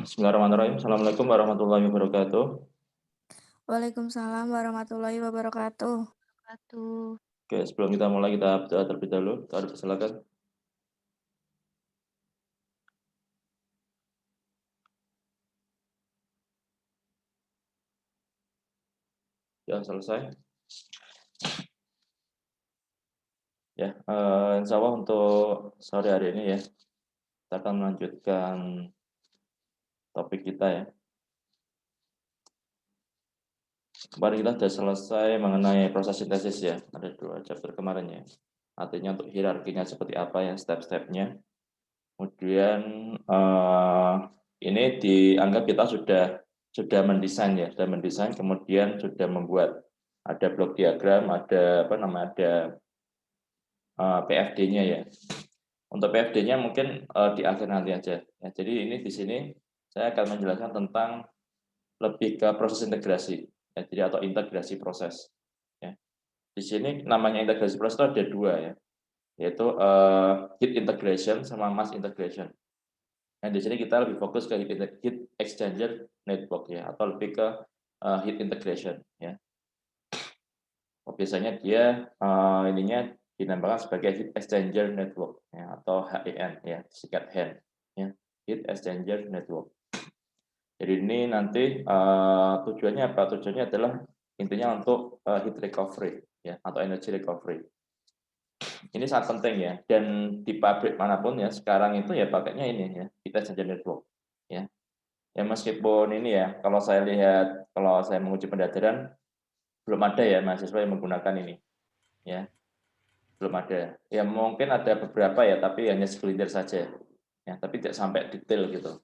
Bismillahirrahmanirrahim. Assalamualaikum warahmatullahi wabarakatuh. Waalaikumsalam warahmatullahi wabarakatuh. Wabarakatuh. Oke, sebelum kita mulai kita berdoa terlebih dahulu. Taruh persilakan. Ya, selesai. Ya, insya Allah untuk sore hari ini ya, kita akan melanjutkan topik kita ya. Kemarin kita sudah selesai mengenai proses sintesis ya. Ada 2 chapter kemarin ya. Artinya untuk hierarkinya seperti apa ya, step-stepnya. Kemudian ini dianggap kita sudah mendesain ya, sudah mendesain, kemudian sudah membuat ada blok diagram, ada apa namanya, ada PFD-nya ya. Untuk PFD-nya mungkin di akhir nanti aja. Ya, jadi ini di sini saya akan menjelaskan tentang lebih ke proses integrasi, ya, jadi atau integrasi proses. Ya. Di sini namanya integrasi proses itu ada 2 ya, yaitu heat integration sama mass integration. Nah, di sini kita lebih fokus ke heat exchanger network ya, atau lebih ke heat integration ya. Biasanya dia ininya dinamakan sebagai heat exchanger network ya, atau HEN ya, singkat HEN ya, heat exchanger network. Jadi ini nanti tujuannya apa? Tujuannya adalah intinya untuk heat recovery ya, atau energy recovery. Ini sangat penting ya, dan di pabrik manapun ya sekarang itu ya pakainya ini ya, heat exchanger network ya. Ya meskipun ini ya, kalau saya lihat, kalau saya menguji pendadaran, belum ada ya mahasiswa yang menggunakan ini, ya belum ada. Ya mungkin ada beberapa ya, tapi hanya segelintir saja, ya tapi tidak sampai detail gitu.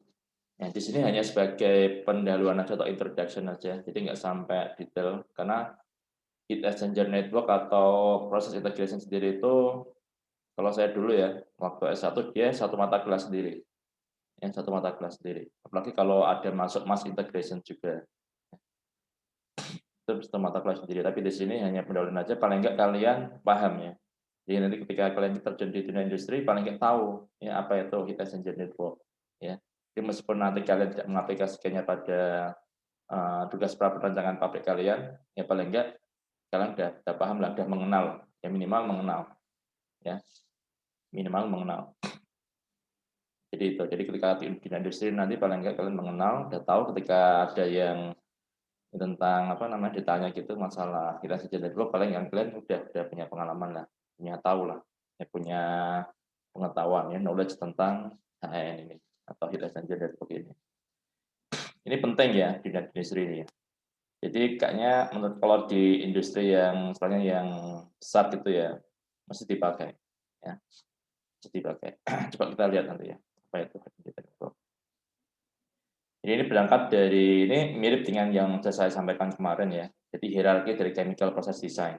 Ya di sini hanya sebagai pendahuluan aja atau introduction aja, jadi nggak sampai detail karena heat exchanger network atau proses integration sendiri itu, kalau saya dulu ya waktu S1 dia satu mata kelas sendiri, yang satu mata kelas sendiri. Apalagi kalau ada masuk mass integration juga. Itu satu mata kelas sendiri, tapi di sini hanya pendahuluan aja, paling enggak kalian paham ya. Jadi nanti ketika kalian terjun di dunia industri, paling enggak tahu ya apa itu heat exchanger network ya. Jadi meskipun nanti kalian tidak mengaplikasikannya pada tugas perancangan pabrik kalian, ya paling enggak kalian sudah paham lah, sudah mengenal, ya minimal mengenal ya, minimal mengenal. Jadi itu, jadi ketika di dunia industri nanti paling enggak kalian mengenal, sudah tahu ketika ada yang tentang apa namanya ditanya gitu masalah kita saja network, paling yang kalian udah punya pengalaman lah, punya tahu lah, ya punya pengetahuan ya, knowledge tentang HN ini atau heat exchanger network ini. Ini penting ya di industri ini ya. Jadi kayaknya menurut kalau di industri yang misalnya yang besar gitu ya, mesti dipakai ya, mesti dipakai. Coba kita lihat nanti ya apa itu heat exchanger network. Jadi ini berangkat dari, ini mirip dengan yang sudah saya sampaikan kemarin ya. Jadi hierarki dari chemical process design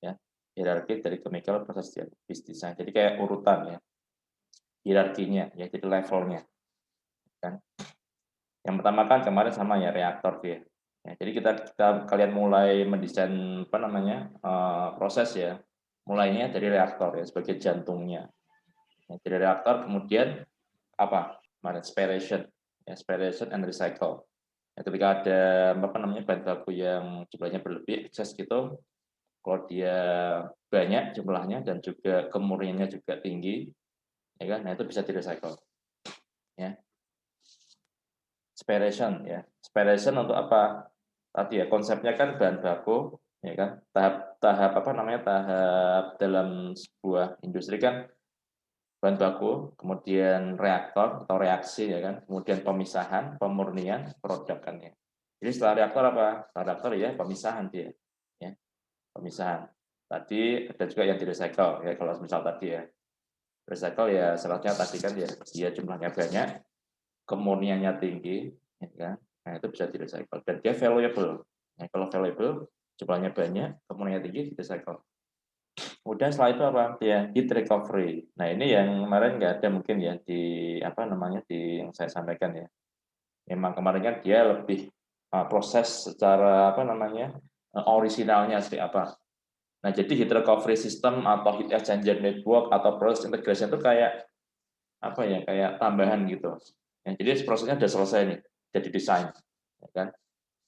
ya. Hierarki dari chemical process design. Jadi kayak urutan ya. Hierarkinya ya, jadi levelnya kan. Yang pertama kan kemarin sama ya reaktor ya. Ya, jadi kita kalian mulai mendesain apa namanya proses ya. Mulainya dari reaktor ya sebagai jantungnya. Ya, dari reaktor kemudian apa? Aspiration, aspiration and recycle. Ya, ketika ada apa namanya bahan baku yang jumlahnya berlebih, excess gitu, kalau dia banyak jumlahnya dan juga kemurniannya juga tinggi, ya kan, nah itu bisa di-recycle. Ya. Aspiration ya. Aspiration untuk apa? Tadi ya konsepnya kan bahan baku, ya kan, tahap apa namanya tahap dalam sebuah industri kan bahan baku, kemudian reaktor atau reaksi ya kan, kemudian pemisahan, pemurnian, produk kan ya. Jadi setelah reaktor apa? Setelah reaktor ya pemisahan dia, ya pemisahan. Tadi ada juga yang di recycle ya, kalau misal tadi ya recycle ya syaratnya tadi kan ya dia jumlahnya banyak, kemurniannya tinggi, ya kan. Nah itu bisa di recycle dan dia valuable. Nah, kalau valuable jumlahnya banyak, kemurniannya tinggi di recycle. Kemudian setelah itu apa? Ya, heat recovery. Nah, ini yang kemarin nggak ada mungkin ya di apa namanya di yang saya sampaikan ya. Memang kemarin kan dia lebih proses secara apa namanya orisinalnya seperti apa. Nah, jadi heat recovery system atau heat exchanger network atau process integration itu kayak apa ya? Kayak tambahan gitu. Ya, jadi prosesnya sudah selesai nih, jadi desain, ya kan?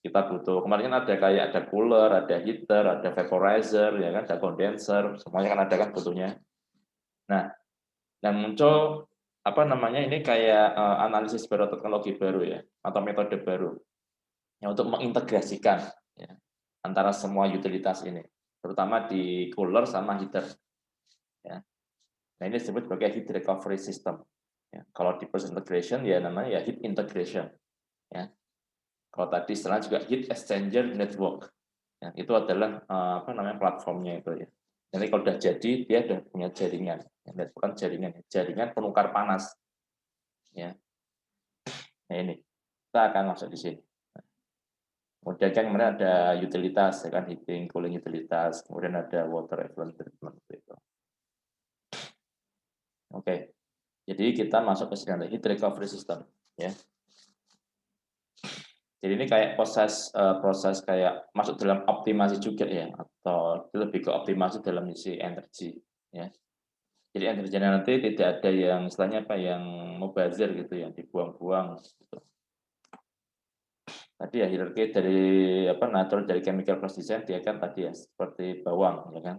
Kita butuh kemarin kan ada kayak ada cooler, ada heater, ada vaporizer, ya kan, ada condenser, semuanya kan ada kan butuhnya. Nah, dan muncul apa namanya ini kayak analisis baru teknologi baru ya, atau metode baru yang untuk mengintegrasikan ya, antara semua utilitas ini, terutama di cooler sama heater. Ya. Nah ini disebut sebagai heat recovery system. Ya. Kalau di process integration ya namanya ya heat integration. Ya. Kalau tadi istilahnya juga heat exchanger network. Ya, itu adalah apa namanya platformnya itu ya. Jadi kalau sudah jadi dia sudah punya jaringan. Ya, bukan jaringan, jaringan penukar panas. Ya. Nah ini kita akan masuk di sini. Kemudian kan kemudian ada utilitas, ya kan heating, cooling utilitas, kemudian ada water effluent treatment gitu. Oke, jadi kita masuk ke sini heat recovery system, ya. Jadi ini kayak proses kayak masuk dalam optimasi juga ya, atau lebih ke optimasi dalam isi energi, ya. Jadi energinya nanti tidak ada yang istilahnya apa yang mubazir gitu ya, dibuang-buang. Gitu. Tadi ya hierarki dari apa natural dari chemical process design dia kan tadi ya seperti bawang ya kan,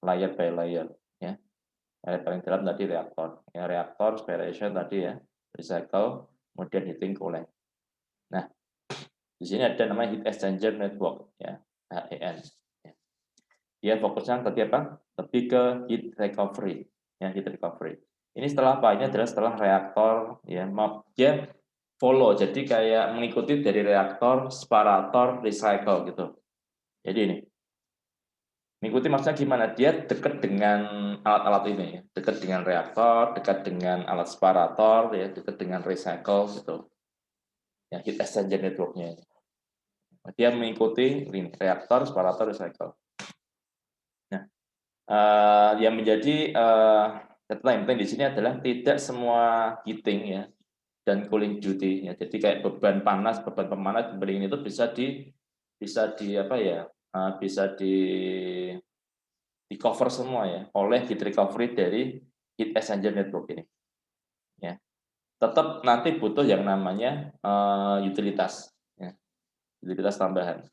layer by layer ya. Layer paling dalam tadi reaktor, ya reaktor, spiration tadi ya, recycle, kemudian heating cooling. Nah, di sini ada namanya heat exchanger network ya, HEN. Ya. Dia fokusnya tadi apa? Lebih ke heat recovery, ya heat recovery. Ini setelah apa? Ini adalah setelah reaktor ya, dia follow, jadi kayak mengikuti dari reaktor, separator, recycle gitu. Jadi ini, mengikuti maksudnya gimana? Dia dekat dengan alat-alat ini, ya. Dekat dengan reaktor, dekat dengan alat separator, ya, dekat dengan recycle gitu. Ya, heat exchanger network-nya. Dia mengikuti ini, reaktor, separator, recycle. Nah, yang menjadi catatan yang penting di sini adalah tidak semua heating ya dan cooling duty ya. Jadi kayak beban panas, beban pemanas pendingin itu bisa di apa ya? Bisa di cover semua ya oleh heat recovery dari heat exchanger network ini. Ya, tetap nanti butuh yang namanya utilitas, ya, utilitas tambahan.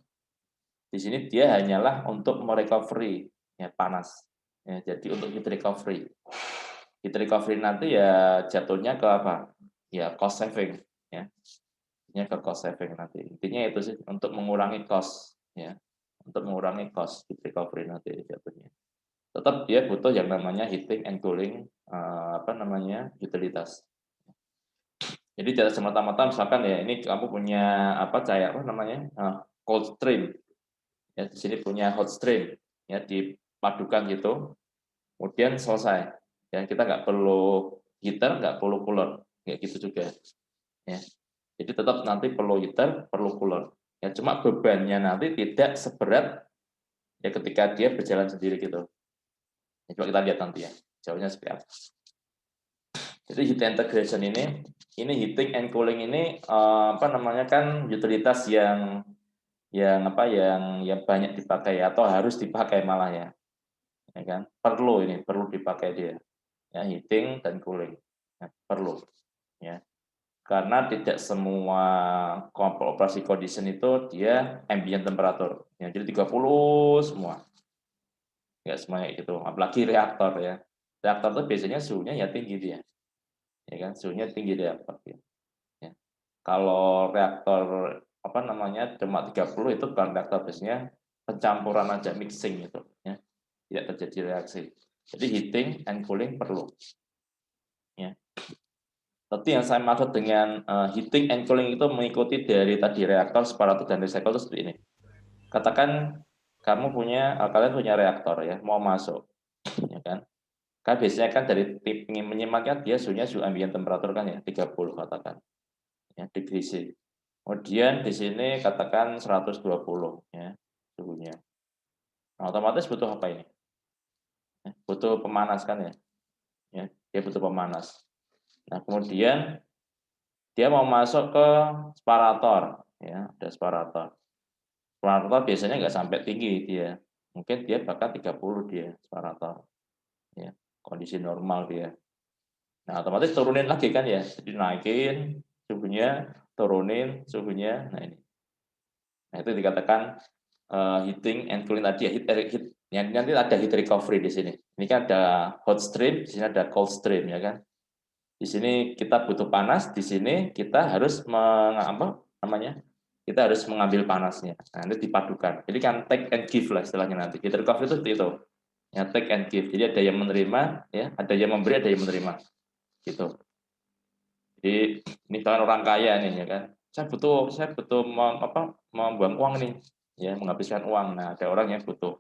Di sini dia hanyalah untuk merecovery ya, panas. Ya, jadi untuk heat recovery. Heat recovery nanti ya jatuhnya ke apa? Ya cost saving. Ya, intinya ke cost saving nanti. Intinya itu sih untuk mengurangi cost. Ya, untuk mengurangi cost heat recovery nanti jatuhnya. Tetap dia butuh yang namanya heating and cooling apa namanya utilitas. Jadi tidak semata-mata misalkan ya ini kamu punya apa kayak apa namanya cold stream ya di sini punya hot stream ya dipadukan gitu kemudian selesai ya kita nggak perlu heater nggak perlu cooler kayak gitu juga ya jadi tetap nanti perlu heater perlu cooler ya cuma bebannya nanti tidak seberat ya ketika dia berjalan sendiri gitu ya, coba kita lihat nanti ya jauhnya seperti apa. Jadi heat integration ini heating and cooling ini apa namanya kan utilitas yang apa yang banyak dipakai atau harus dipakai malah ya kan perlu dipakai dia ya heating dan cooling ya, perlu ya karena tidak semua operasi condition itu dia ambient temperatur ya jadi 30 semua nggak semuanya gitu apalagi reaktor ya reaktor itu biasanya suhunya ya tinggi dia ya kan suhunya tinggi reaktor ya. Ya. Kalau reaktor apa namanya cuma 30 itu bukan reaktor biasanya pencampuran aja mixing itu ya tidak terjadi reaksi jadi heating and cooling perlu ya tapi yang saya maksud dengan heating and cooling itu mengikuti dari tadi reaktor separator dan recycle itu seperti ini katakan kamu punya kalian punya reaktor ya mau masuk ya kan biasanya kan dari tip ingin menyimaknya dia suhunya suhu ambient temperatur kan ya 30 katakan ya degree C. Kemudian di sini katakan 120 ya suhunya. Nah, otomatis butuh apa ini? Ya, butuh pemanas kan ya? Ya, dia butuh pemanas. Nah, kemudian dia mau masuk ke separator ya, ada separator. Separator biasanya nggak sampai tinggi dia. Mungkin dia bahkan 30 dia separator. Ya, kondisi normal dia. Nah, otomatis turunin lagi kan ya. Jadi naikin suhunya, turunin suhunya. Nah, ini. Nah, itu dikatakan heating and cooling tadi ya. Heat, nanti ada heat recovery di sini. Ini kan ada hot stream, di sini ada cold stream ya kan. Di sini kita butuh panas, di sini kita harus apa namanya? Kita harus mengambil panasnya. Nah, ini dipadukan. Jadi kan take and give lah istilahnya nanti. Heat recovery itu seperti itu. Ya, take and give. Jadi ada yang menerima, ya, ada yang memberi, ada yang menerima. Gitu. Jadi misalkan orang kaya nih ya kan, saya butuh membuang uang nih, ya menghabiskan uang. Nah ada orang yang butuh,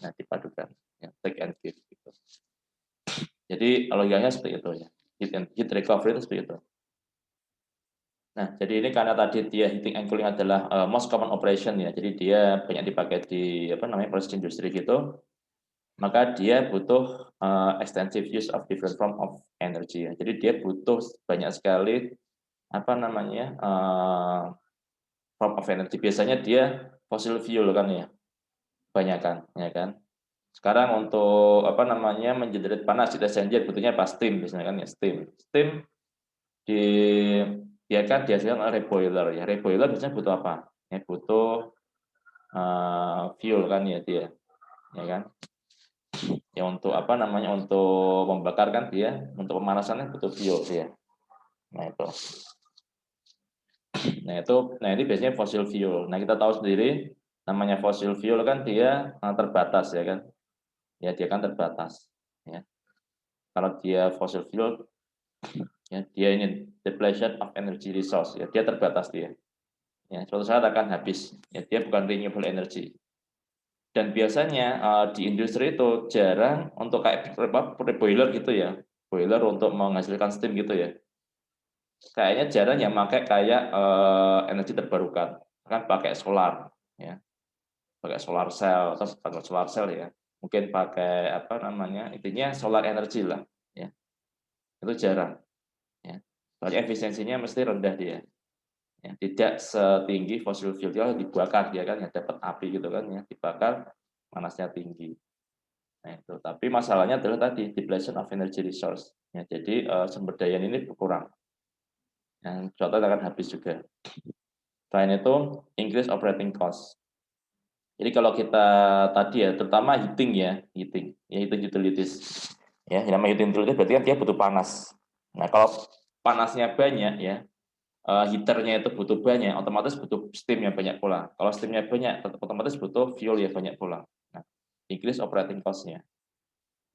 nah dipadukan, ya, take and give. Gitu. Jadi logikanya seperti itu ya, heat recovery itu seperti itu. Nah jadi ini karena tadi dia heating and cooling adalah most common operation ya, jadi dia banyak dipakai di apa namanya proses industri gitu, maka dia butuh extensive use of different form of energy ya. Jadi dia butuh banyak sekali apa namanya form of energy. Biasanya dia fossil fuel kan ya, banyak kan, ya kan. Sekarang untuk apa namanya mengenerate panas kita exchanger butuhnya pas steam biasanya kan ya steam. Steam di dia kan dihasilkan oleh reboiler ya. Reboiler biasanya butuh apa? Ya butuh fuel kan ya dia, ya kan. Ya untuk apa namanya untuk membakar kan dia, untuk pemanasannya butuh fuel dia. Nah itu. Nah ini biasanya fossil fuel. Nah kita tahu sendiri namanya fossil fuel kan dia terbatas ya kan, ya dia kan terbatas. Ya. Kalau dia fossil fuel, ya dia ini depletion of energy resource, ya dia terbatas dia. Ya suatu saat akan habis. Ya dia bukan renewable energy. Dan biasanya di industri itu jarang untuk kayak boiler gitu ya, boiler untuk menghasilkan steam gitu ya. Kayaknya jarang yang pakai kayak energi terbarukan, kan pakai solar, ya, pakai solar cell atau pakai solar cell ya, mungkin pakai apa namanya, intinya solar energy lah, ya, itu jarang, ya, soalnya efisiensinya mesti rendah dia, ya, tidak setinggi fossil fuel dia dibakar dia kan, ya dapat api gitu kan, ya, dibakar panasnya tinggi. Nah itu, tapi masalahnya adalah tadi depletion of energy resource, ya, jadi sumber daya ini berkurang, yang suatu akan habis juga. Selain itu, increase operating cost. Jadi kalau kita tadi ya, terutama heating ya, heating utilities. Ya, yang namanya heating utilities berarti kan dia butuh panas. Nah, kalau panasnya banyak ya, heaternya itu butuh banyak, otomatis butuh steam yang banyak pula. Kalau steamnya banyak, otomatis butuh fuel yang banyak pula. Nah, increase operating cost-nya.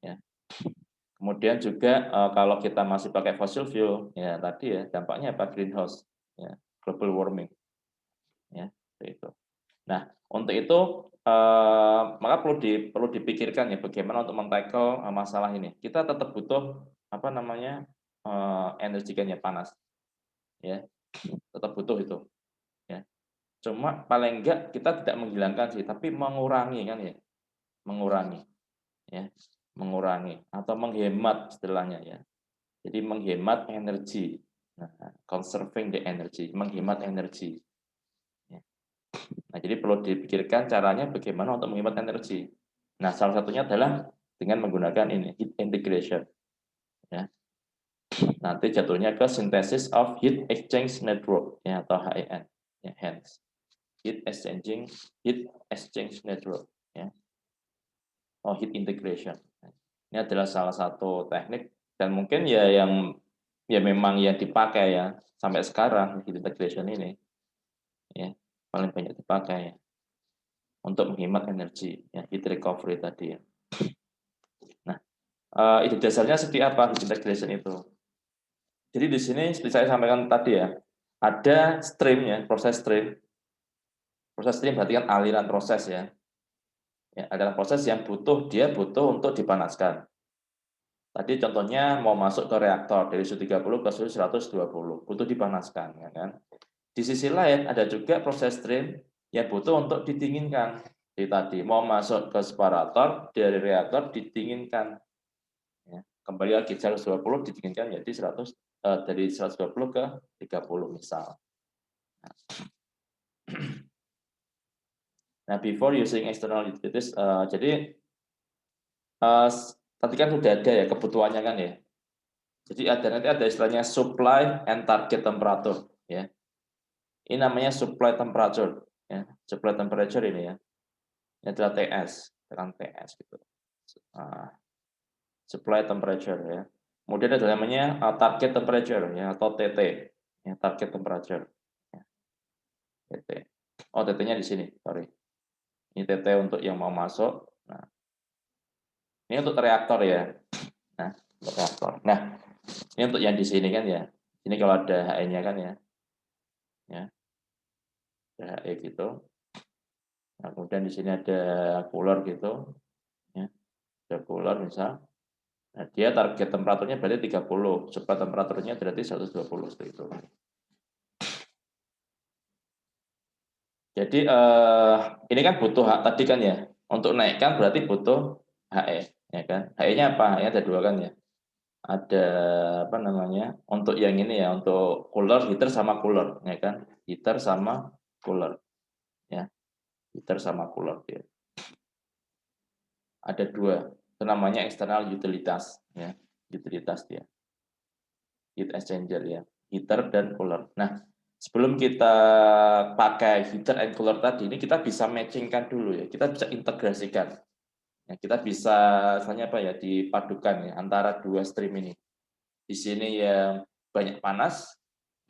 Ya. Kemudian juga kalau kita masih pakai fossil fuel, ya tadi ya dampaknya apa? Greenhouse, ya, global warming, ya, itu. Nah, untuk itu maka perlu dipikirkan ya bagaimana untuk men-tackle masalah ini. Kita tetap butuh apa namanya energi kan ya panas, ya tetap butuh itu. Ya. Cuma paling enggak kita tidak menghilangkan sih, tapi mengurangi kan ya, mengurangi, ya, mengurangi atau menghemat istilahnya ya. Jadi menghemat energi, nah, conserving the energy, menghemat energi. Ya. Nah, jadi perlu dipikirkan caranya bagaimana untuk menghemat energi. Nah, salah satunya adalah dengan menggunakan ini heat integration. Ya. Nanti jatuhnya ke synthesis of heat exchange network ya atau HEN. Ya, hence heat exchange network ya. Oh, heat integration. Ini adalah salah satu teknik dan mungkin ya yang ya memang yang dipakai ya sampai sekarang heat integration ini ya paling banyak dipakai ya, untuk menghemat energi ya heat recovery tadi ya. Nah, ide dasarnya seperti apa heat integration itu? Jadi di sini seperti saya sampaikan tadi ya, ada stream ya, proses stream. Proses stream berarti kan aliran proses ya. Ya, aliran proses yang dia butuh untuk dipanaskan. Tadi contohnya mau masuk ke reaktor dari suhu 30 ke suhu 120, butuh dipanaskan ya kan. Di sisi lain ada juga proses stream yang butuh untuk didinginkan. Jadi tadi mau masuk ke separator dari reaktor didinginkan. Ya, kembali lagi 120 didinginkan jadi 100 dari 120 ke 30 misal. Nah, before using external utilities, jadi tadi kan sudah ada ya kebutuhannya kan ya. Jadi nanti ada istilahnya supply and target temperature, ya. Ini namanya supply temperature, ya. Supply temperature ini ya. Ini adalah TS, tekan TS gitu. Supply temperature ya. Kemudian ada namanya target temperature ya atau TT, ya, target temperature. Ya, TT. Oh, TT-nya di sini, sorry. Ini TT untuk yang mau masuk. Nah, ini untuk reaktor ya. Nah, untuk reaktor. Nah, ini untuk yang di sini kan ya. Ini kalau ada HE-nya kan ya. Ya, ada HE gitu. Nah, kemudian di sini ada cooler gitu. Ya, ada cooler misal. Nah, dia target temperaturnya berarti 30, supply temperaturnya berarti 120 seperti itu. Jadi ini kan butuh hak tadi kan ya. Untuk naikkan berarti butuh HE, ya kan? HE-nya apa? HE ada dua kan ya. Ada apa namanya? Untuk yang ini ya, untuk cooler, heater sama cooler, ya kan? Heater sama cooler, ya. Heater sama cooler ya. Ada dua. Itu namanya external utilitas, ya. Utilitas dia. Heat exchanger ya. Heater dan cooler. Nah, sebelum kita pakai heater and cooler tadi, ini kita bisa matchingkan dulu ya. Kita bisa integrasikan. Ya, kita bisa, misalnya apa ya, dipadukan ya antara dua stream ini. Di sini yang banyak panas,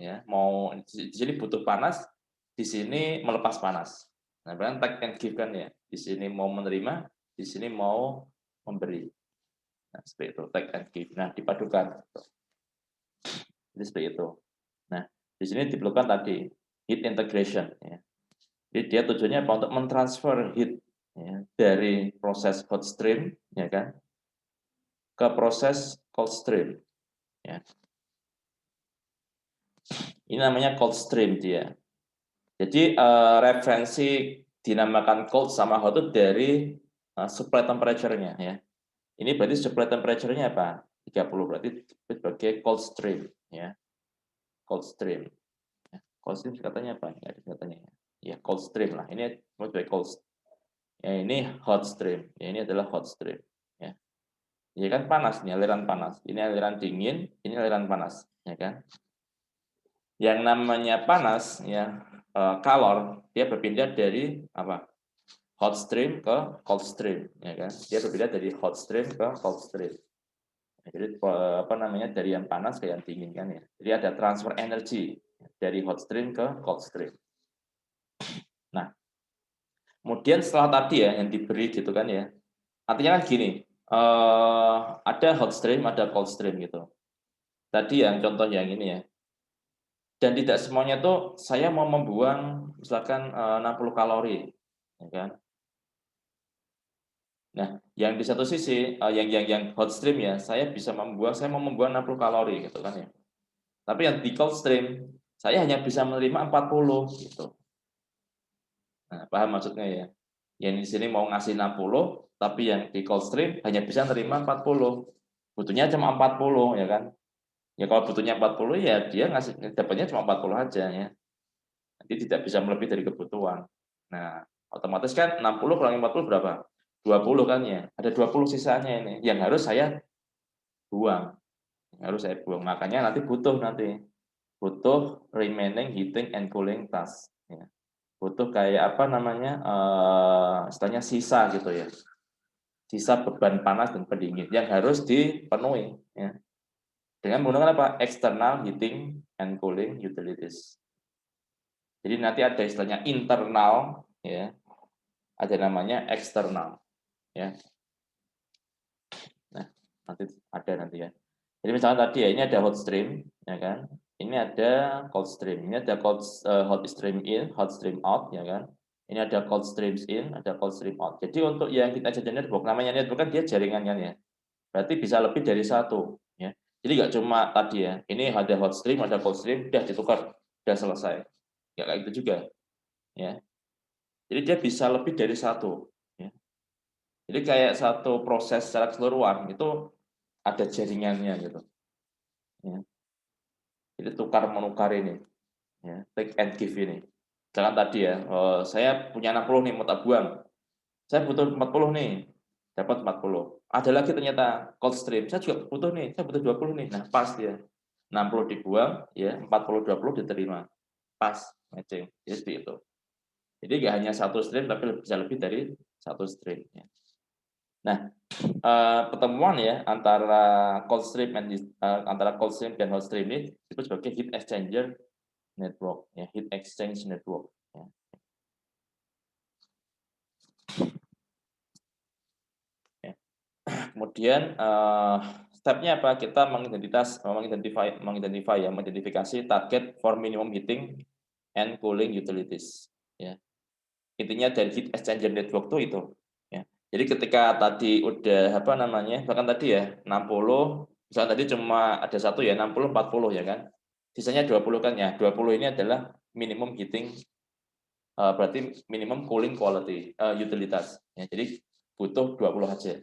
ya mau di sini butuh panas, di sini melepas panas. Nah, berarti take and give kan ya. Di sini mau menerima, di sini mau memberi. Nah, seperti itu, take and give. Nah, dipadukan. Jadi seperti itu. Nah, di sini diperlukan tadi heat integration. Ya. Jadi dia tujuannya apa? Untuk mentransfer heat ya, dari proses hot stream, ya kan, ke proses cold stream. Ya. Ini namanya cold stream dia. Jadi referensi dinamakan cold sama hot itu dari supply temperature-nya ya. Ini berarti supply temperature-nya apa? 30 berarti sebagai cold stream ya. Cold stream. Cold stream katanya apa? Enggak ada katanya ya. Ya cold stream lah. Ini sebagai cold. Ya ini hot stream. Ya ini adalah hot stream ya. Ini kan panas nih, aliran panas. Ini aliran dingin, ini aliran panas, ya kan? Yang namanya panas ya, kalor, dia berpindah dari apa? Hot stream ke cold stream, ya kan? Dia berpindah dari hot stream ke cold stream. Jadi apa namanya, dari yang panas ke yang dingin kan ya. Jadi ada transfer energi dari hot stream ke cold stream. Nah, kemudian setelah tadi ya yang diberi gitu kan ya. Artinya kan gini, ada hot stream, ada cold stream gitu. Tadi yang contoh yang ini ya. Dan tidak semuanya tuh saya mau membuang misalkan 60 kalori, ya kan? Nah, yang di satu sisi yang hot stream ya, saya mau membuang 60 kalori gitu kan ya. Tapi yang di cold stream, saya hanya bisa menerima 40 gitu. Nah, paham maksudnya ya? Yang di sini mau ngasih 60, tapi yang di cold stream hanya bisa menerima 40. Butuhnya cuma 40 ya kan? Ya kalau butuhnya 40 ya dia dapatnya cuma 40 aja ya. Nanti tidak bisa melebihi dari kebutuhan. Nah, otomatis kan 60 kurangi 40 berapa? 20 kan ya. Ada 20 sisanya ini yang harus saya buang. Yang harus saya buang. Makanya butuh remaining heating and cooling task ya. Butuh kayak apa namanya? Istilahnya sisa gitu ya. Sisa beban panas dan pendingin yang harus dipenuhi ya. Dengan menggunakan apa? External heating and cooling utilities. Jadi nanti ada istilahnya internal ya, ada namanya eksternal ya. Nah, nanti ya. Jadi misalnya tadi ya ini ada hot stream ya kan. Ini ada cold stream. Ini ada hot stream in, hot stream out ya kan. Ini ada cold streams in, ada cold stream out. Jadi untuk yang kita jadi network, namanya network kan dia jaringan kan ya. Berarti bisa lebih dari satu ya. Jadi nggak cuma tadi ya. Ini ada hot stream, ada cold stream, udah ditukar, udah selesai. Ya kayak gitu juga ya. Jadi dia bisa lebih dari satu ya. Jadi kayak satu proses secara keseluruhan itu ada jaringannya gitu. Ya. Jadi tukar menukar ini, ya, take and give ini. Jangan tadi ya, saya punya 60 nih mau tak buang. Saya butuh 40 nih. dapat 40. Ada lagi ternyata cold stream, saya juga butuh nih, saya butuh 20 nih. Nah, pas dia. 60 dibuang, ya 40 20 diterima. Pas, matching. Jadi seperti itu. Jadi nggak hanya satu stream, tapi bisa lebih dari satu stream. Ya. Nah, pertemuan ya antara cold stream dan hot stream ini disebut sebagai heat exchanger network, ya, heat exchange network. Ya. Ya. Kemudian stepnya apa? Kita mengidentifikasi target for minimum heating and cooling utilities. Ya. Intinya dari heat exchanger network itu. Ya. Jadi ketika tadi udah bahkan tadi ya 60, misalnya tadi cuma ada satu ya 60 40 ya kan. Sisanya 20 kan ya. 20 ini adalah minimum heating berarti minimum cooling quality utilitas. Ya, jadi butuh 20 aja.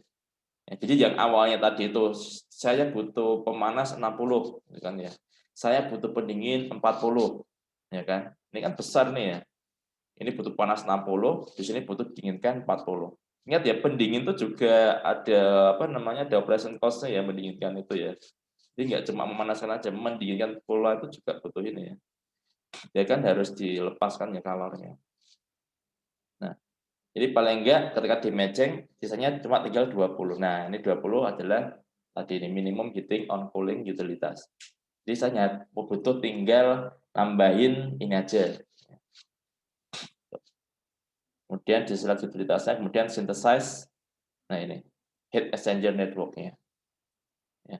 Ya, jadi yang awalnya tadi itu saya butuh pemanas 60 gitu kan ya. Saya butuh pendingin 40 ya kan. Ini kan besar nih ya. Ini butuh panas 60, di sini butuh dinginkan 40. Ingat ya, pendingin itu juga ada operation cost-nya ya, mendinginkan itu ya. Jadi nggak cuma memanaskan aja, mendinginkan pula itu juga butuh ini ya. Dia kan harus dilepaskan ya kalornya. Nah, jadi paling enggak ketika di matching, sisanya cuma tinggal 20. Nah, ini 20 adalah tadi ini minimum heating on cooling utilitas. Jadi saya butuh tinggal nambahin ini aja. Kemudian di slide utilitasnya, kemudian synthesize. Nah ini, heat exchanger network-nya. Ya.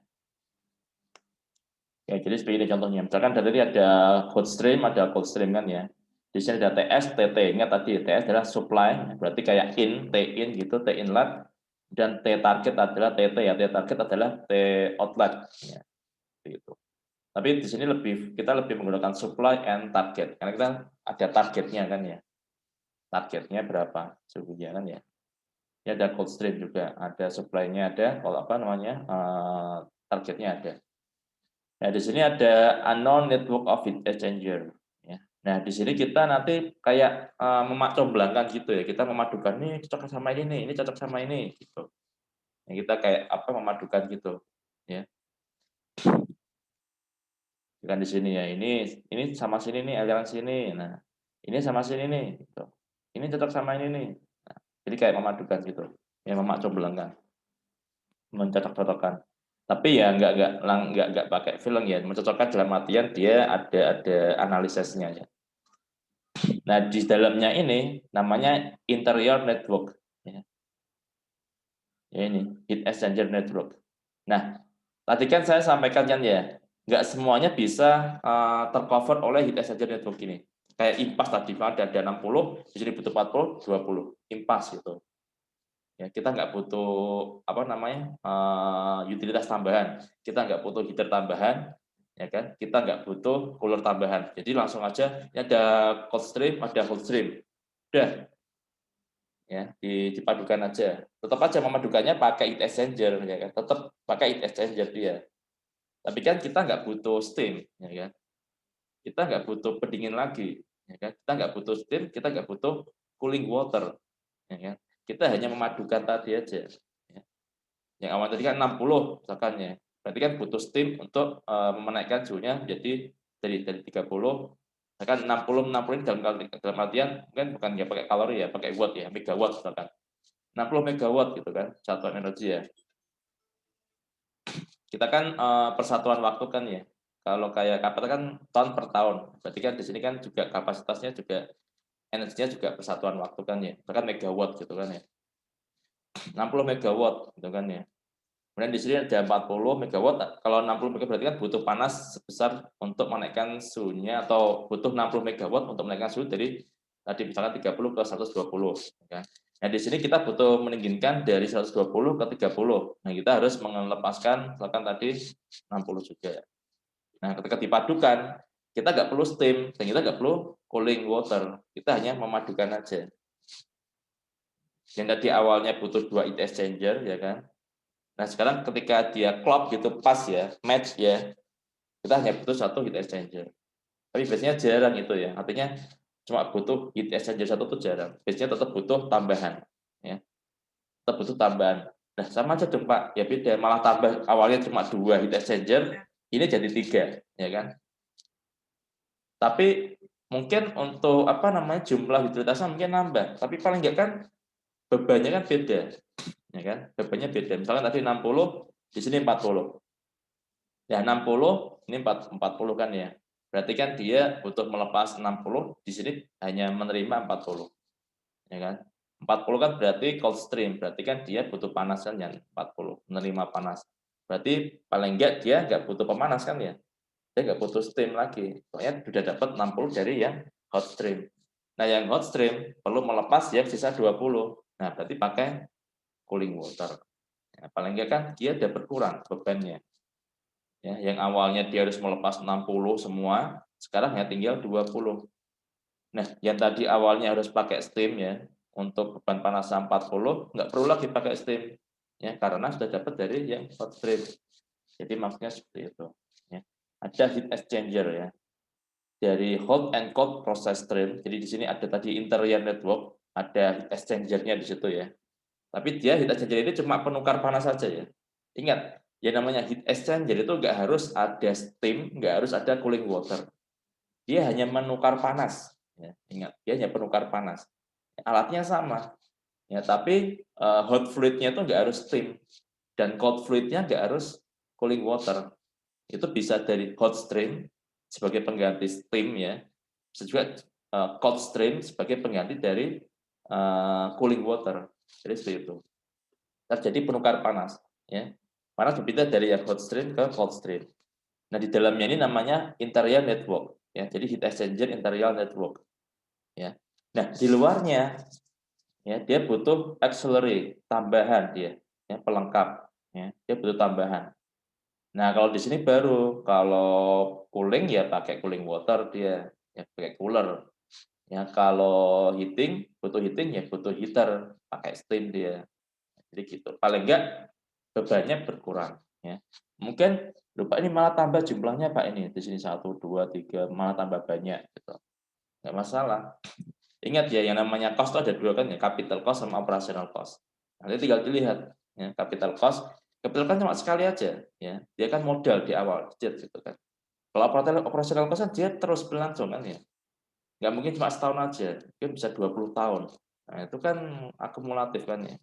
Ya, jadi seperti ini contohnya. Misalkan dari ada hot stream, ada cold stream kan ya. Di sini ada TS, TT. Ingat tadi TS adalah supply, berarti kayak T in gitu, T inlet. Dan T target adalah TT ya. T target adalah T outlet. Ya, gitu. Tapi di sini kita lebih menggunakan supply and target. Karena kita ada targetnya kan ya. Targetnya berapa suhunya kan ya. Ya ada cold stream juga, ada supply-nya ada, kalau targetnya ada. Nah, di sini ada unknown network of heat exchanger. Ya. Nah, di sini kita nanti kayak memacomblangkan gitu ya. Kita memadukan ini cocok sama ini nih, ini cocok sama ini gitu. Nah, kita kayak memadukan gitu. Ya. Kan di sini ya. Ini sama sini nih, aliran sini. Nah, ini sama sini nih gitu. Ini cocok sama ini nih. Nah, jadi kayak memadukan gitu. Ya, memacomblangkan. Mencocok-cocokkan. Tapi ya nggak pakai film ya, mencocokkan dalam artian dia ada analisisnya ya. Nah di dalamnya ini namanya interior network, ya. Ya ini heat exchanger network. Nah tadi kan saya sampaikan kan ya, nggak semuanya bisa tercover oleh heat exchanger network ini. Kayak impas tadi ada 60, di sini butuh 40, 20 impas gitu. Ya, kita nggak butuh utilitas tambahan, kita nggak butuh heater tambahan, ya kan? Kita nggak butuh cooler tambahan. Jadi langsung aja ini ada cold stream, ada hot stream, udah ya dipadukan aja. Tetap aja memadukannya pakai heat exchanger, ya kan? Tetap pakai heat exchanger dia. Tapi kan kita nggak butuh steam, ya kan? Kita nggak butuh pendingin lagi, ya kan? Kita nggak butuh steam, kita nggak butuh cooling water, ya kan? Kita hanya memadukan tadi aja. Ya. Yang awal tadi kan 60 misalkan ya. Berarti kan butuh steam untuk menaikkan suhunya jadi dari 30 misalkan 60 ini dalam artian kan bukan ya pakai kalori ya, pakai watt ya, megawatt misalkan. 60 megawatt gitu kan, satuan energi ya. Kita kan persatuan waktu kan ya. Kalau kayak kapasitas kan ton per tahun. Berarti kan di sini kan juga kapasitasnya juga energinya juga persatuan waktu kan ya. Bahkan megawatt gitu kan ya. 60 megawatt gitu kan ya. Kemudian di sini ada 40 megawatt. Kalau 60 megawatt berarti kan butuh panas sebesar untuk menaikkan suhunya atau butuh 60 megawatt untuk menaikkan suhu dari tadi misalkan 30 ke 120. Ya. Nah, di sini kita butuh mendinginkan dari 120 ke 30. Nah, kita harus melepaskan misalkan tadi 60 juga. Nah, ketika dipadukan, kita nggak perlu steam dan kita nggak perlu cooling water. Kita hanya memadukan aja. Yang tadi awalnya butuh 2 heat exchanger, ya kan? Nah, sekarang ketika dia klop gitu pas ya, match ya, kita hanya butuh satu heat exchanger. Tapi biasanya jarang itu ya. Artinya cuma butuh heat exchanger satu tuh jarang. Biasanya tetap butuh tambahan ya. tetap butuh tambahan. Nah, sama aja dong Pak, ya beda, malah tambah awalnya cuma 2 heat exchanger, ini jadi 3, ya kan. Tapi mungkin untuk apa namanya jumlah utilitasnya mungkin nambah, tapi paling enggak kan bebannya kan beda, ya kan? Bebannya beda. Misalkan tadi 60, di sini 40. Ya 60, ini 40 kan ya. Berarti kan dia butuh melepas 60, di sini hanya menerima 40. Ya kan? 40 kan berarti cold stream, berarti kan dia butuh panas kan yang 40, menerima panas. Berarti paling enggak dia enggak butuh pemanas kan ya? Dia nggak butuh steam lagi. Soalnya sudah dapat 60 dari yang hot stream. Nah, yang hot stream perlu melepas yang sisa 20. Nah, berarti pakai cooling water. Ya, paling enggak kan dia udah berkurang bebannya. Ya, yang awalnya dia harus melepas 60 semua, sekarang hanya tinggal 20. Nah, yang tadi awalnya harus pakai steam ya, untuk beban panas 40, nggak perlu lagi pakai steam. Ya, karena sudah dapat dari yang hot stream. Jadi maksudnya seperti itu. Ya. Ada heat exchanger ya. Dari hot and cold process stream. Jadi di sini ada tadi interior network, ada heat exchanger-nya di situ ya. Tapi dia heat exchanger ini cuma penukar panas saja ya. Ingat, yang namanya heat exchanger itu nggak harus ada steam, nggak harus ada cooling water. Dia hanya menukar panas. Ya, ingat, dia hanya penukar panas. Alatnya sama. Ya, tapi hot fluid-nya itu nggak harus steam dan cold fluid-nya nggak harus cooling water. Itu bisa dari hot stream sebagai pengganti steam ya, bisa juga cold stream sebagai pengganti dari cooling water. Jadi seperti itu. Terjadi penukar panas ya. Panas berpindah dari yang hot stream ke cold stream. Nah, di dalamnya ini namanya interior network ya. Jadi heat exchanger interior network ya. Nah, di luarnya ya dia butuh auxiliary tambahan dia ya, pelengkap ya. Dia butuh tambahan. Nah, kalau di sini baru, kalau cooling ya pakai cooling water dia, ya pakai cooler. Ya, kalau heating ya butuh heater, pakai steam dia. Jadi gitu. Paling enggak bebannya berkurang ya. Mungkin lupa ini malah tambah jumlahnya Pak ini. Di sini 1, 2, 3 malah tambah banyak gitu. Enggak masalah. Ingat ya, yang namanya cost itu ada 2 kan ya, capital cost sama operational cost. Nanti tinggal dilihat ya, capital cost cuma sekali aja ya. Dia kan modal di awal, gitu kan. Kalau operational cost kan dia terus berlangsung kan ya. Nggak mungkin cuma setahun aja, mungkin bisa 20 tahun. Nah, itu kan akumulatif kan ya.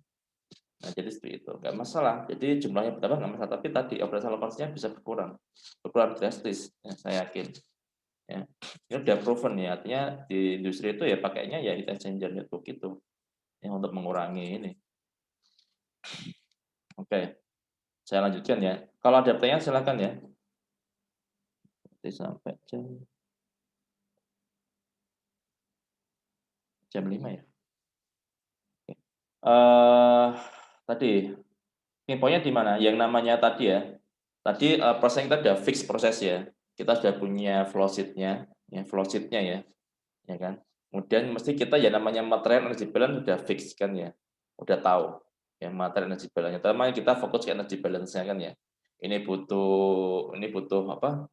Nah, jadi seperti itu, nggak masalah. Jadi jumlahnya bertambah nggak masalah, tapi tadi operational cost-nya bisa berkurang drastis, ya, saya yakin. Ya. Ini udah proven ya, artinya di industri itu ya pakainya ya heat exchanger network itu, ya, untuk mengurangi ini. Oke, saya lanjutkan ya. Kalau ada pertanyaan silakan ya. Nanti sampai jam 5 ya. Oke. Tadi infonya di mana? Yang namanya tadi ya. Tadi proses kita sudah fix proses ya. Kita sudah punya flow sheet-nya, ya flow sheet-nya ya kan. Kemudian mesti kita ya namanya material energy balance sudah fix kan ya. Udah tahu ya material energy balance. Terutama kita fokus ke energy balance-nya kan ya. Ini butuh apa?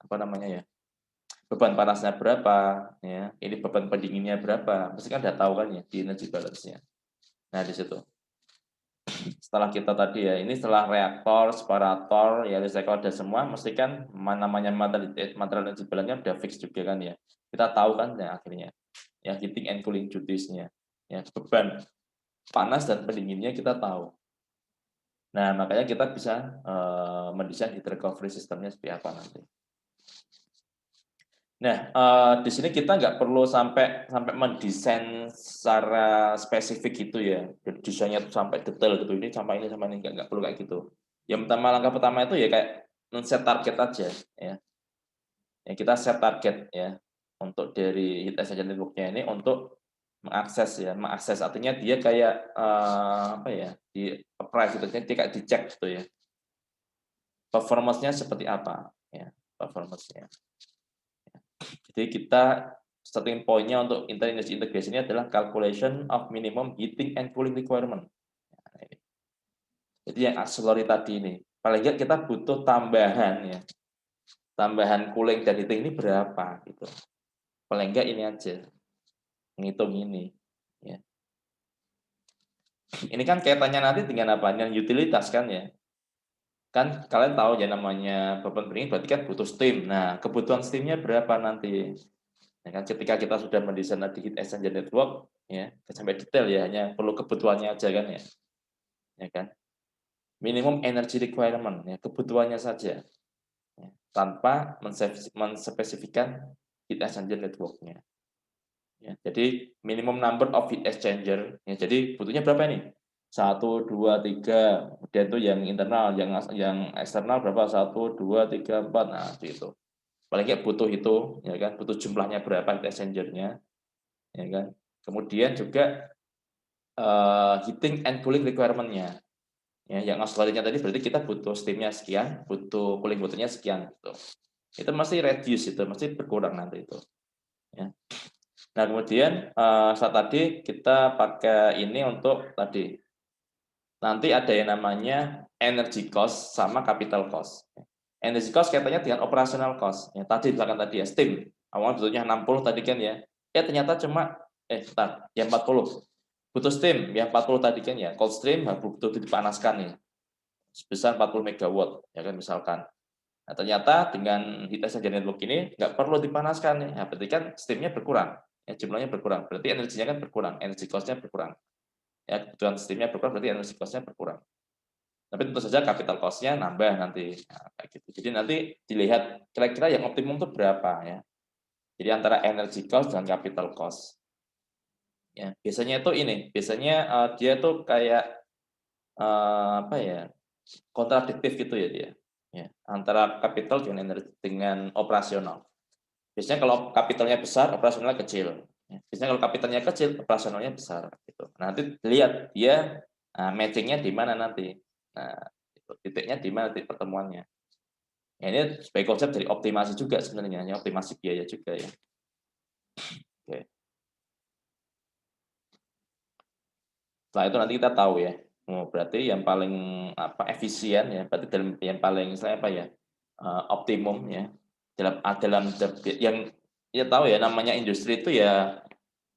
Apa namanya ya? Beban panasnya berapa ya. Ini beban pendinginnya berapa. Mesti kan udah tahu kan ya di energy balance-nya. Nah, di situ. Setelah kita tadi ya, ini setelah reaktor, separator, ya recycle ada semua, mesti kan namanya material energy balance-nya udah fix juga kan ya. Kita tahu kan ya akhirnya, ya heating and cooling duties-nya. Ya, beban panas dan pendinginnya kita tahu. Nah, makanya kita bisa mendesain heat recovery sistemnya seperti apa nanti. Nah, di sini kita nggak perlu sampai mendesain secara spesifik gitu ya. Desainnya tuh sampai detail gitu. Ini sampai ini nggak perlu kayak gitu. Yang pertama langkah pertama itu ya kayak men-set target aja ya. Ya kita set target ya untuk dari heat exchanger network-nya ini untuk mengakses artinya dia kayak apa ya di apply gitu, dia kayak dicek gitu ya. Performance-nya seperti apa ya performance-nya. Jadi kita starting point-nya untuk energy integration ini adalah calculation of minimum heating and cooling requirement. Nah, ini. Jadi yang auxiliary tadi ini, paling nggak kita butuh tambahan ya, tambahan cooling dan heating ini berapa gitu. Paling nggak ini aja, menghitung ini. Ya. Ini kan kaitannya nanti dengan apa? Dengan utilitas kan ya. Kan kalian tahu ya namanya beban pendingin berarti kan butuh steam. Nah, kebutuhan steamnya berapa nanti? Ya kan ketika kita sudah mendesain tadi heat exchanger network, ya sampai detail ya, hanya perlu kebutuhannya aja kan ya kan. Minimum energy requirement ya, kebutuhannya saja, ya, tanpa menspesifikkan heat exchanger network-nya. Ya, jadi minimum number of heat exchanger. Ya, jadi butuhnya berapa nih? Satu, dua, tiga. Kemudian itu yang internal, yang eksternal berapa? Satu, dua, tiga, empat. Nah, itu. Paling nggak butuh itu, ya kan? Butuh jumlahnya berapa heat exchanger-nya, ya kan? Kemudian juga heating and cooling requirement-nya. Ya, yang auxiliary-nya tadi berarti kita butuh steam-nya sekian, butuh cooling water-nya sekian. Gitu. Itu masih reduce, itu masih berkurang nanti itu. Ya. Nah, kemudian saat tadi kita pakai ini untuk tadi. Nanti ada yang namanya energy cost sama capital cost. Energy cost kaitannya dengan operational cost. Ya, tadi belakang tadi ya, steam. Awalnya butuhnya 60 tadi kan ya. Ya ternyata cuma ya 40. Butuh steam yang 40 tadi kan ya. Cold stream butuh dipanaskan nih. Sebesar 40 megawatt ya kan misalkan. Nah, ternyata dengan heat exchanger network ini nggak perlu dipanaskan nih. Nah, berarti kan steamnya berkurang. Ya, jumlahnya berkurang. Berarti energinya kan berkurang. Energi cost-nya berkurang. Ya, kebutuhan steamnya berkurang berarti energi cost-nya berkurang. Tapi tentu saja capital cost-nya nambah nanti. Nah, kayak gitu. Jadi nanti dilihat kira-kira yang optimum itu berapa ya. Jadi antara energy cost dan capital cost. Ya, biasanya itu ini, biasanya dia tuh kayak apa ya? Kontradiktif gitu ya dia. Ya, antara capital dengan energi dengan operasional. Biasanya kalau kapitalnya besar, operasionalnya kecil. Ya, biasanya kalau kapitalnya kecil, operasionalnya besar gitu. Nah, nanti lihat dia matching-nya di mana nanti. Nah, titiknya di mana titik pertemuannya. Ya, ini sebagai konsep dari optimasi juga sebenarnya, ya, optimasi biaya juga ya. Oke. Setelah itu nanti kita tahu ya. Oh, berarti yang paling efisien ya, berarti dalam yang paling misalnya apa ya? Optimum ya. Dalam yang ya tahu ya namanya industri itu ya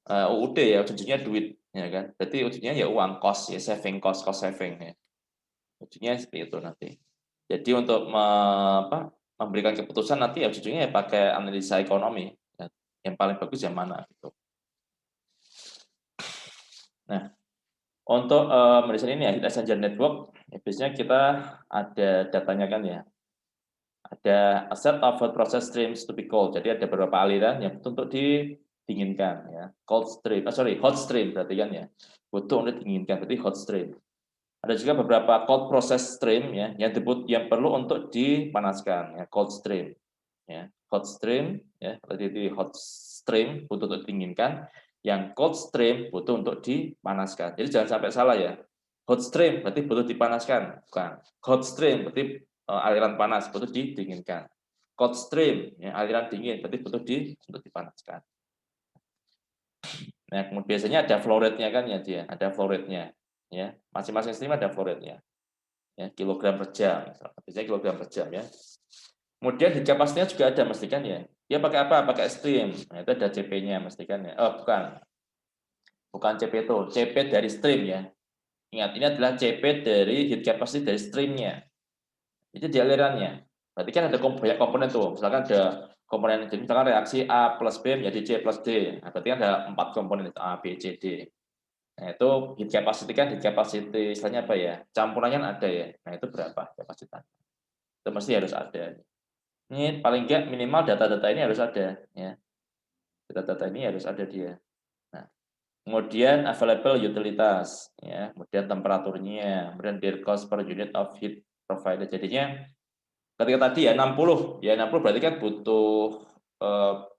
UUD ya, ujungnya duit ya kan. Berarti ujungnya ya uang cost ya, saving cost saving ya. Ujungnya seperti itu nanti. Jadi untuk memberikan keputusan nanti ya ujungnya ya pakai analisa ekonomi. Ya. Yang paling bagus yang mana gitu. Nah, untuk mendesain ini ya, heat exchanger network, ya, biasanya kita ada datanya kan ya. Ada a set of hot process streams to be cold. Jadi ada beberapa aliran yang butuh untuk didinginkan ya. Hot stream berarti kan ya. Butuh untuk didinginkan berarti hot stream. Ada juga beberapa cold process stream ya yang perlu untuk dipanaskan ya, cold stream. Ya, hot stream ya, berarti di hot stream butuh untuk didinginkan, yang cold stream butuh untuk dipanaskan. Jadi jangan sampai salah ya. Hot stream berarti butuh dipanaskan, bukan. Hot stream berarti aliran panas butuh didinginkan. Cold stream ya, aliran dingin berarti butuh untuk dipanaskan. Nah, kemudian biasanya ada flow rate-nya kan ya dia, ada flow rate-nya ya. Masing-masing stream ada flow rate-nya. Ya, kilogram per jam, biasanya kilogram per jam ya. Kemudian heat capacity-nya juga ada mesti kan ya. Dia pakai apa? Pakai stream. Nah, itu ada CP-nya mesti kan ya. Oh, bukan CP itu, CP dari stream ya. Ingat, ini adalah CP dari heat capacity dari stream-nya. Itu di alirannya. Berarti kan ada banyak komponen tuh. Misalkan ada komponen, misalkan reaksi A plus B menjadi C plus D. Nah, berarti kan ada 4 komponen itu, A, B, C, D. Nah, itu heat capacity kan, heat capacity istilahnya apa ya? Campurannya ada ya. Nah, itu berapa kapasitas? Itu mesti harus ada. Ini paling enggak minimal data-data ini harus ada ya. Data-data ini harus ada dia. Nah, kemudian available utilitas ya, kemudian temperaturnya, kemudian their cost per unit of heat provided. Jadinya ketika tadi ya 60, ya 60 berarti kan butuh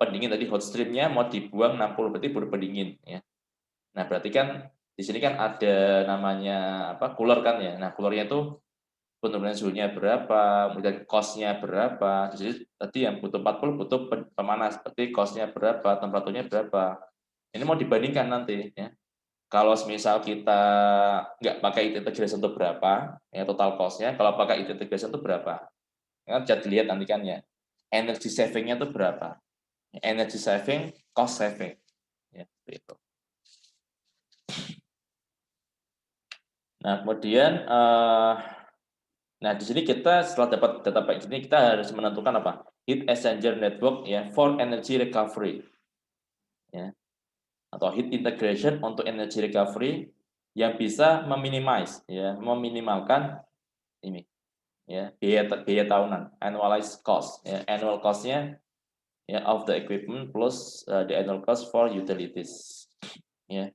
pendingin tadi hot stream-nya mau dibuang 60 berarti butuh pendingin ya. Nah, berarti kan di sini kan ada namanya cooler kan ya. Nah, coolernya itu penurunan suhunya berapa, kemudian cost-nya berapa. Jadi tadi yang butuh 40 butuh pemanas, berarti cost-nya berapa, temperaturnya berapa. Ini mau dibandingkan nanti ya. Kalau misal kita nggak pakai heat integration itu berapa, ya total cost-nya. Kalau pakai heat integration itu berapa. Ya, bisa dilihat nanti kan ya. Energy saving-nya itu berapa. Energy saving, cost saving. Ya, seperti itu. Nah, kemudian nah di sini kita setelah dapat data baik ini kita harus menentukan apa? Heat exchanger network ya for energy recovery ya atau heat integration untuk energy recovery yang bisa meminimalkan ini ya biaya tahunan annualized cost ya annual cost-nya ya of the equipment plus the annual cost for utilities ya.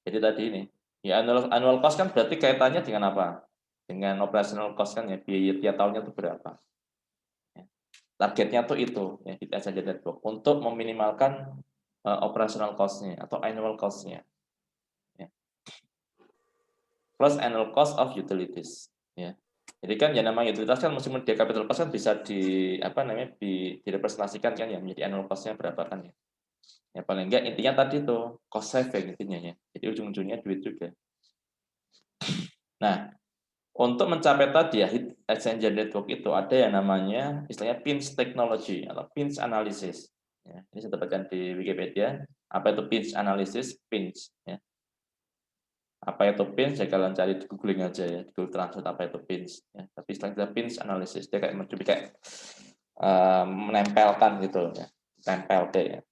Jadi tadi ini ya annual cost kan berarti kaitannya dengan apa? Dengan operational cost kan ya biaya tiap tahunnya itu berapa? Ya. Targetnya tuh itu ya kita saja network untuk meminimalkan operational cost-nya atau annual cost-nya ya. Plus annual cost of utilities ya. Jadi kan ya namanya utilitas kan meskipun dia capital cost kan bisa direpresentasikan kan ya menjadi annual cost-nya berapa kan ya. Ya paling enggak intinya tadi tuh cost saving intinya ya. Jadi ujung-ujungnya duit juga. Nah, untuk mencapai tadi ya heat exchanger network itu ada yang namanya istilahnya pinch technology atau pinch analysis. Ya, ini saya dapatkan di Wikipedia. Apa itu pinch analysis? Pinch. Ya. Apa itu pinch? Ya kalian cari di googling aja ya, di Google Translate apa itu pinch. Ya. Tapi istilahnya pinch analysis dia kayak mencoba kayak menempelkan gitu ya, tempel ya.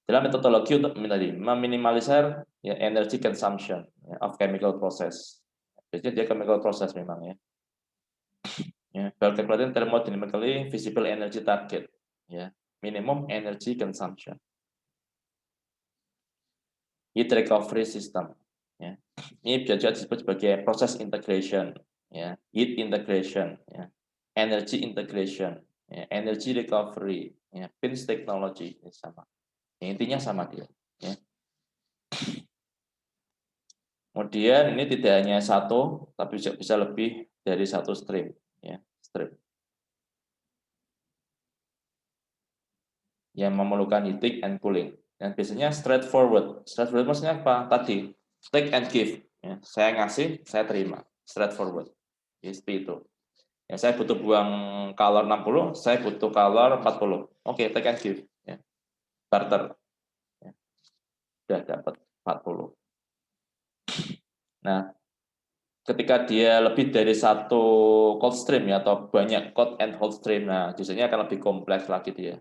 Dalam metodologi untuk meminimalisir ya, energy consumption ya, of chemical process. Biasanya dia chemical process memang ya. Ya, while calculating thermodynamically visible energy target, ya, minimum energy consumption. Heat recovery system, ya. Ini bisa disebut sebagai proses integration, ya, heat integration, ya, energy integration, ya, energy recovery, ya, pinch technology, ini sama. Ya, intinya sama dia. Ya. Kemudian ini tidak hanya satu, tapi bisa lebih dari satu stream, ya, stream. Yang memerlukan heating and cooling. Dan biasanya straightforward. Straightforward maksudnya apa? Tadi, take and give. Ya, saya ngasih, saya terima. Straightforward. Ya, seperti itu. Ya, saya butuh buang kalor 60, saya butuh kalor 40. Oke, take and give. Ya, barter. Ya, sudah dapat 40. Nah, ketika dia lebih dari satu cold stream ya, atau banyak cold and hot stream, nah biasanya akan lebih kompleks lagi dia.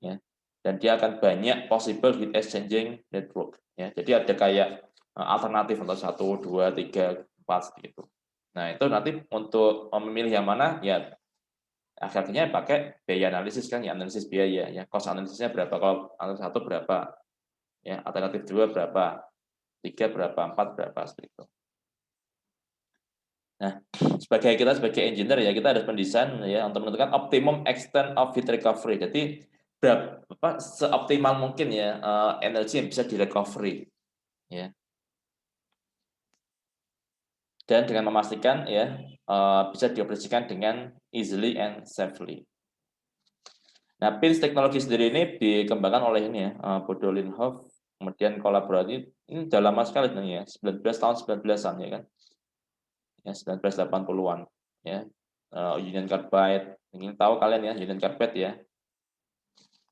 Ya. Dan dia akan banyak possible heat exchanging network. Ya. Jadi ada kayak alternatif untuk 1, 2, 3, 4 gitu. Nah itu nanti untuk memilih yang mana ya akhirnya pakai biaya analisis kan ya analisis biaya ya cost analisisnya berapa kalau alternatif 1 berapa ya alternatif 2 berapa 3 berapa 4 berapa seperti itu. Nah, sebagai engineer ya kita harus mendesain ya untuk menentukan optimum extent of heat recovery. Jadi berapa seoptimal mungkin ya energi yang bisa direcovery ya. Dan dengan memastikan ya bisa dioperasikan dengan easily and safely. Nah, PINS teknologi sendiri ini dikembangkan oleh ini ya Bodo Linhoff, kemudian kolaborasi ini sudah lama sekali sebenarnya 19 an ya kan. Ya 1980-an ya. Union Carbide, ingin tahu kalian ya Union Carbide ya.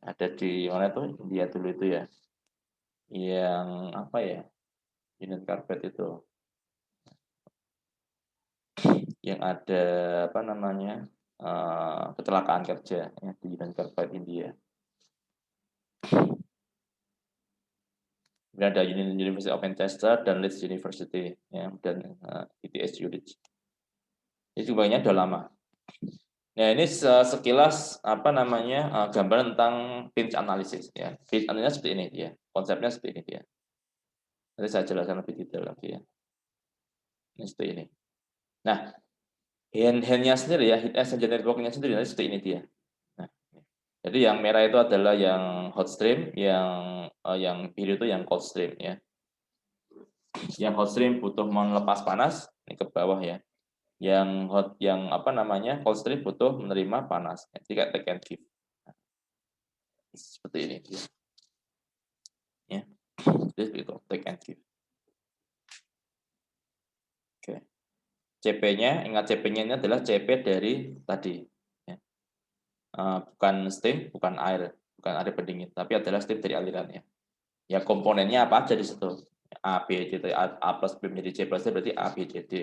Ada di mana tuh? India dulu itu ya. Yang apa ya? Union Carbide itu. Yang ada apa namanya? Kecelakaan kerja ya di Union Carbide India. Kemudian ada University of Manchester dan Leeds University ya, dan ETH Zurich. Ini banyak udah lama. Nah ini sekilas apa namanya gambaran tentang pinch analysis ya. Pinch analysis seperti ini ya, konsepnya seperti ini ya. Nanti saya jelaskan lebih detail lagi ya. Ini seperti ini. Nah, hand-handnya sendiri ya, heat exchanger networknya sendiri nanti seperti ini dia. Nah, jadi yang merah itu adalah yang hot stream, yang biru itu yang cold stream ya. Yang hot stream butuh melepas panas, ini ke bawah ya. Yang apa namanya cold stream butuh menerima panas. Jadi kayak take and give. Nah, seperti ini ya. Ya. Jadi itu take and give. Oke. CP-nya, ingat CP-nya ini adalah CP dari tadi. Ya. Bukan steam, bukan air pendingin, tapi adalah steam dari aliran ya. Ya komponennya apa aja di situ. A, B, C, D, A plus B menjadi C plus D berarti A, B, C, D.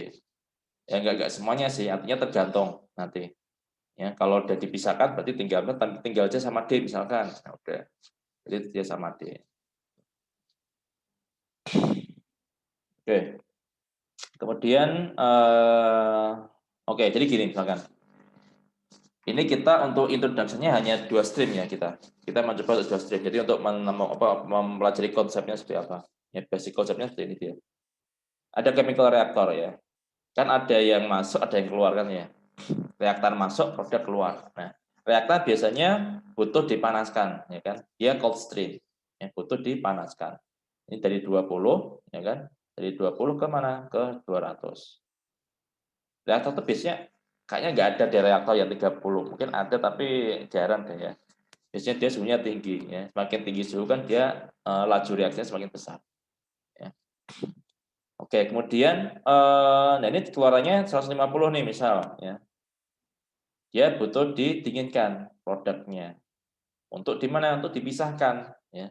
Ya enggak semuanya sih, artinya tergantung nanti. Ya, kalau udah dipisahkan berarti tinggal C sama D misalkan. Nah, udah. Jadi C sama D. Oke. Kemudian oke, jadi gini misalkan. Ini kita untuk introduction-nya hanya 2 stream ya kita. Kita mencoba untuk 2 stream. Jadi untuk mempelajari konsepnya seperti apa. Ya, basic konsepnya seperti ini dia. Ada chemical reactor ya. Kan ada yang masuk, ada yang keluar kan ya. Reaktor masuk, produk keluar. Nah, reaktor biasanya butuh dipanaskan, ya kan? Dia cold stream, ya, butuh dipanaskan. Ini dari 20, ya kan? Dari 20 ke mana? Ke 200. Reaktor itu biasanya kayaknya nggak ada di reaktor yang 30. Mungkin ada tapi jarang deh ya. Biasanya dia suhunya tinggi, ya. Semakin tinggi suhu kan dia laju reaksinya semakin besar. Ya. Oke, kemudian nah ini keluarannya 150 nih misal, ya. Dia butuh didinginkan produknya. Untuk di mana? Untuk dipisahkan, ya.